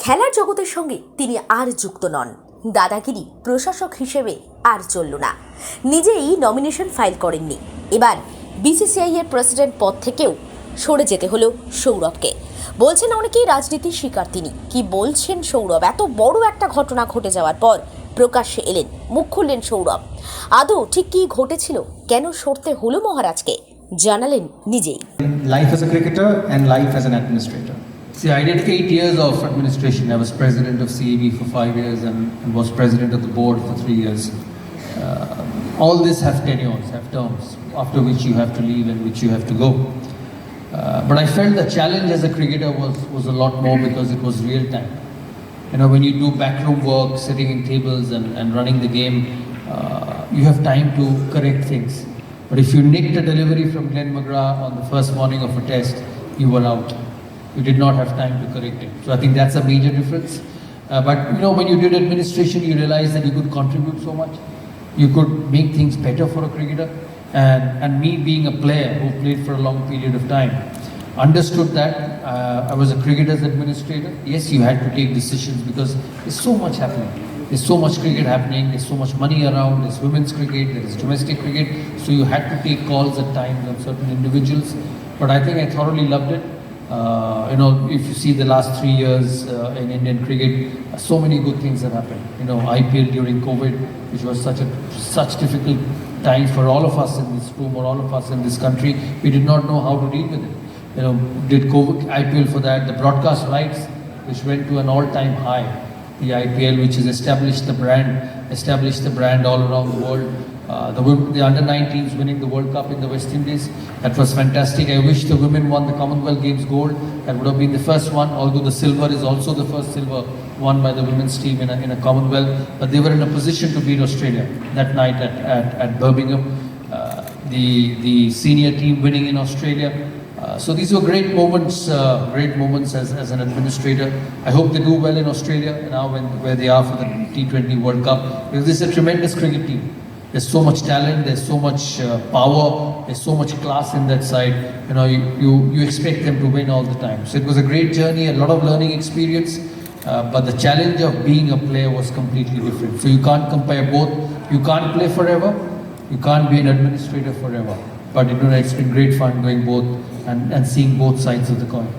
খেলার জগতের সঙ্গে তিনি আর যুক্ত নন। দাদাগিরি প্রশাসক হিসেবে আর চলল না। নিজেই নমিনেশন ফাইল করেননি। এবার বিসিসিআই এর প্রেসিডেন্ট পদ থেকেও সরে যেতে হলো সৌরভকে। বলছেন অনেকেই রাজনীতির শিকার তিনি। কি বলছেন সৌরভ? এত বড় একটা ঘটনা ঘটে যাওয়ার পর প্রকাশ্যে এলেন, মুখ খুললেন সৌরভ। আদৌ ঠিক কি ঘটেছিল, কেন সরতে হলো মহারাজকে, জানালেন নিজেই। Life as a cricketer and life as an administrator. See, I did 8 years of administration. I was president of CAB for 5 years and was president of the board for 3 years. All this have tenures, have terms, after which you have to leave and which you have to go. But I felt the challenge as a cricketer was a lot more because it was real time. You know, when you do backroom work, sitting in tables and running the game, you have time to correct things. But if you nicked a delivery from Glenn McGrath on the first morning of a test, you were out. You did not have time to correct it. So I think that's a major difference. But you know, when you did administration, you realized that you could contribute so much. You could make things better for a cricketer. And me being a player who played for a long period of time, understood that. I was a cricketer's administrator. Yes, you had to take decisions because there's so much happening. There's so much cricket happening, there's so much money around, there's women's cricket, there's domestic cricket. So you had to take calls at times on certain individuals. But I think I thoroughly loved it. You know, if you see the last 3 years in Indian cricket, so many good things have happened. You know, IPL during COVID, which was such difficult time for all of us in this room or all of us in this country. We did not know how to deal with it. You know, did COVID IPL for that, the broadcast rights, which went to an all-time high. The IPL, which has established the brand all around the world. The under-19s winning the World Cup in the West Indies, that was fantastic. I wish the women won the Commonwealth Games gold. That would have been the first one, although the silver is also the first silver won by the women's team in a Commonwealth. But they were in a position to beat Australia that night at Birmingham. The senior team winning in Australia. So these were great moments as an administrator. I hope they do well in Australia now where they are for the T20 World Cup, because this is a tremendous cricket team. There's so much talent, there's so much power, there's so much class in that side. You know, you expect them to win all the time. So it was a great journey, a lot of learning experience, but the challenge of being a player was completely different. So you can't compare both. You can't play forever, you can't be an administrator forever. But you know, it's been great fun doing both and seeing both sides of the coin.